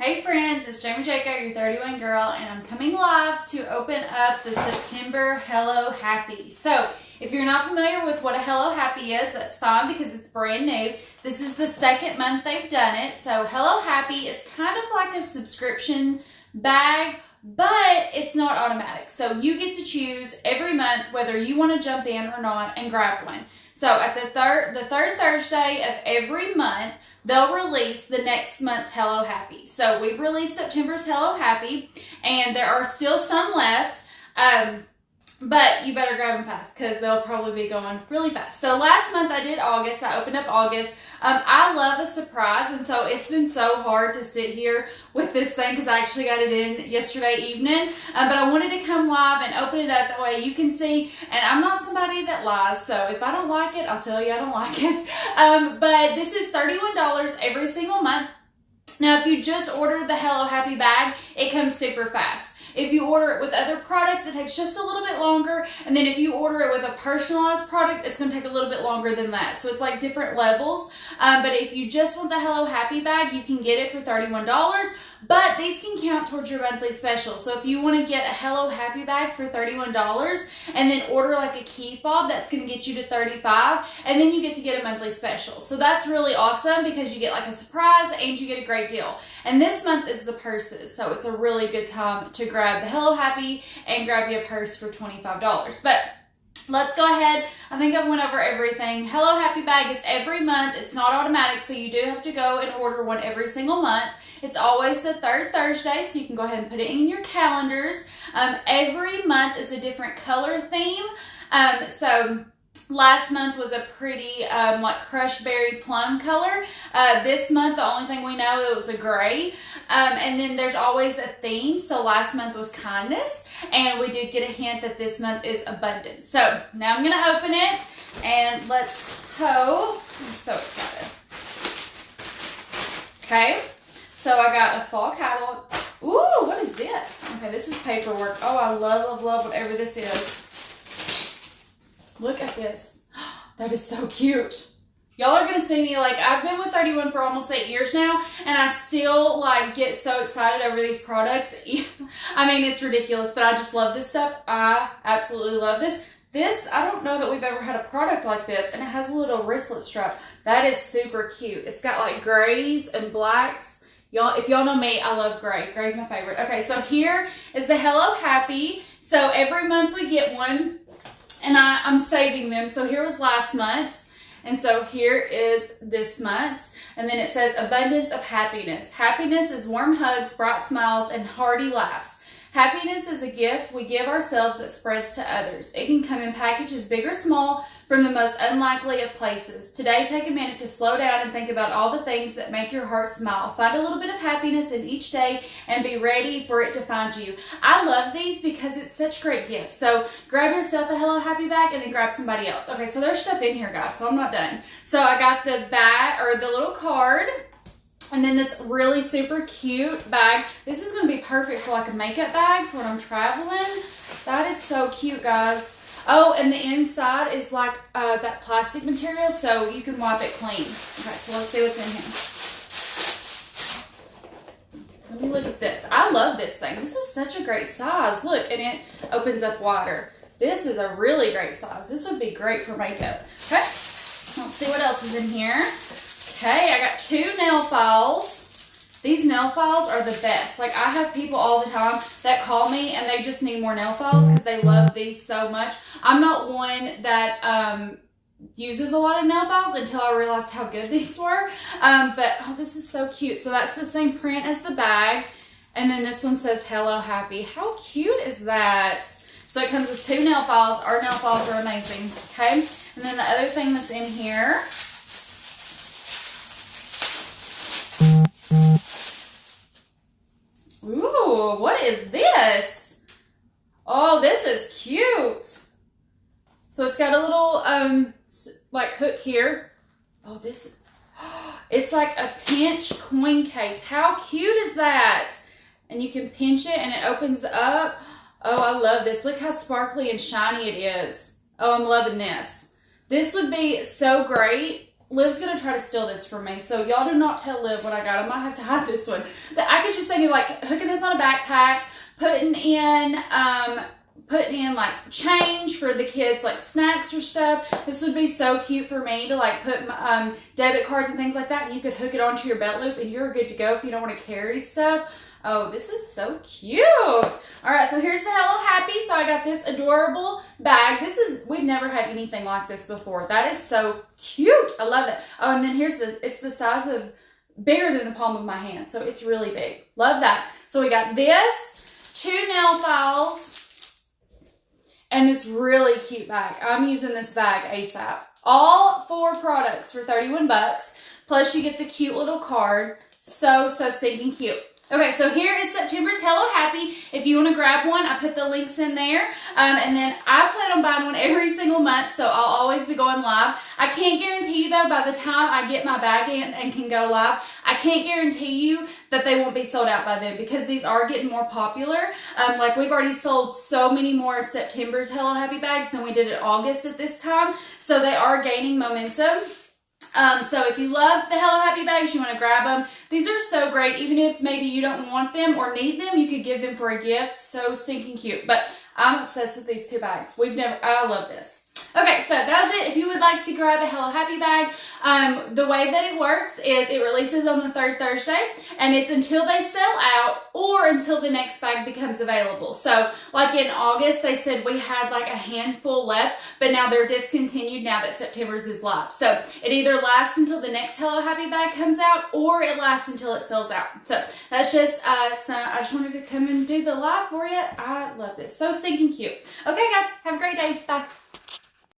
Hey friends, it's Jamie Jaco, your 31 girl, and I'm coming live to open up the September Hello Happy. So, if you're not familiar with what a Hello Happy is, that's fine because it's brand new. This is the second month they've done it. So, Hello Happy is kind of like a subscription bag, but it's not automatic. So, you get to choose every month whether you want to jump in or not and grab one. So, at the third Thursday of every month, they'll release the next month's Hello Happy. So we've released September's Hello Happy, and there are still some left, but you better grab them fast because they'll probably be going really fast. So last month I did August. I opened up August. I love a surprise, and so it's been so hard to sit here with this thing because I actually got it in yesterday evening, but I wanted to come live and open it up that way you can see, and I'm not somebody that lies, so if I don't like it, I'll tell you I don't like it, but this is $31 every single month. Now, if you just order the Hello Happy bag, it comes super fast. If you order it with other products, it takes just a little bit longer. And then if you order it with a personalized product, it's going to take a little bit longer than that. So it's like different levels. But if you just want the Hello Happy bag, you can get it for $31. But these can count towards your monthly special. So if you want to get a Hello Happy bag for $31 and then order like a key fob, that's going to get you to $35. And then you get to get a monthly special. So that's really awesome because you get like a surprise and you get a great deal. And this month is the purses. So it's a really good time to grab the Hello Happy and grab you a purse for $25. But let's go ahead. I think I went over everything. Hello Happy bag, it's every month. It's not automatic, so you do have to go and order one every single month. It's always the third Thursday, so you can go ahead and put it in your calendars. Every month is a different color theme. So last month was a pretty like crushed berry plum color. This month, the only thing we know, it was a gray. And then there's always a theme. So last month was kindness. And we did get a hint that this month is abundance. So now I'm going to open it. And let's hope. I'm so excited. Okay. So I got a fall catalog. Ooh, what is this? Okay, this is paperwork. Oh, I love whatever this is. Look at this. That is so cute. Y'all are going to see me, like, I've been with 31 for almost 8 years now, and I still, like, get so excited over these products. I mean, it's ridiculous, but I just love this stuff. I absolutely love this. This, I don't know that we've ever had a product like this, and it has a little wristlet strap. That is super cute. It's got, like, grays and blacks. Y'all, if y'all know me, I love gray. Gray's my favorite. Okay, so here is the Hello Happy. So every month we get one, and I'm saving them. So here was last month's. And so here is this month's, and then it says abundance of happiness. Happiness is warm hugs, bright smiles, and hearty laughs. Happiness is a gift we give ourselves that spreads to others. It can come in packages big or small from the most unlikely of places. Today, take a minute to slow down and think about all the things that make your heart smile. Find a little bit of happiness in each day and be ready for it to find you. I love these because it's such great gifts. So grab yourself a Hello Happy bag and then grab somebody else. Okay, so there's stuff in here, guys, so I'm not done. So I got the bag, or the little card. And then this really super cute bag. This is going to be perfect for like a makeup bag for when I'm traveling. That is so cute, guys. Oh, and the inside is like that plastic material, so you can wipe it clean. Okay, so let's see what's in here. Let me look at this. I love this thing. This is such a great size. Look, and it opens up wider. This is a really great size. This would be great for makeup. Okay, let's see what else is in here. Okay, I got 2 nail files. These nail files are the best. Like, I have people all the time that call me and they just need more nail files because they love these so much. I'm not one that uses a lot of nail files until I realized how good these were. But, oh, this is so cute. So that's the same print as the bag. And then this one says Hello Happy. How cute is that? So it comes with 2 nail files. Our nail files are amazing. Okay, and then the other thing that's in here. Ooh, what is this? Oh, this is cute. So it's got a little, like hook here. Oh, it's like a pinch coin case. How cute is that? And you can pinch it and it opens up. Oh, I love this. Look how sparkly and shiny it is. Oh, I'm loving this. This would be so great Liv's gonna try to steal this from me, so y'all do not tell Liv what I got. I might have to hide this one. But I could just think of like hooking this on a backpack, putting in like change for the kids, like snacks or stuff. This would be so cute for me to like put my, debit cards and things like that, and you could hook it onto your belt loop and you're good to go if you don't want to carry stuff. Oh, this is so cute. All right, so here's the Hello Happy. So I got this adorable bag. We've never had anything like this before. That is so cute. I love it. Oh, and then here's this. It's the size of, bigger than the palm of my hand. So it's really big. Love that. So we got this, 2 nail files, and this really cute bag. I'm using this bag ASAP. All 4 products for 31 bucks. Plus you get the cute little card. So stinking cute. Okay, so here is September's Hello Happy. If you want to grab one, I put the links in there. And then I plan on buying one every single month, so I'll always be going live. I can't guarantee you, though, by the time I get my bag in and can go live, I can't guarantee you that they won't be sold out by then, because these are getting more popular. Like, we've already sold so many more September's Hello Happy bags than we did in August at this time, so they are gaining momentum. So if you love the Hello Happy bags, you want to grab them. These are so great. Even if maybe you don't want them or need them, you could give them for a gift. So stinking cute. But I'm obsessed with these 2 bags. I love this. Okay, so that's it. If you would like to grab a Hello Happy bag, the way that it works is it releases on the 3rd Thursday, and it's until they sell out or until the next bag becomes available. So, like in August, they said we had like a handful left, but now they're discontinued now that September's is live. So, it either lasts until the next Hello Happy bag comes out, or it lasts until it sells out. So, that's just, I just wanted to come and do the live for you. I love this. So stinking cute. Okay, guys, have a great day. Bye.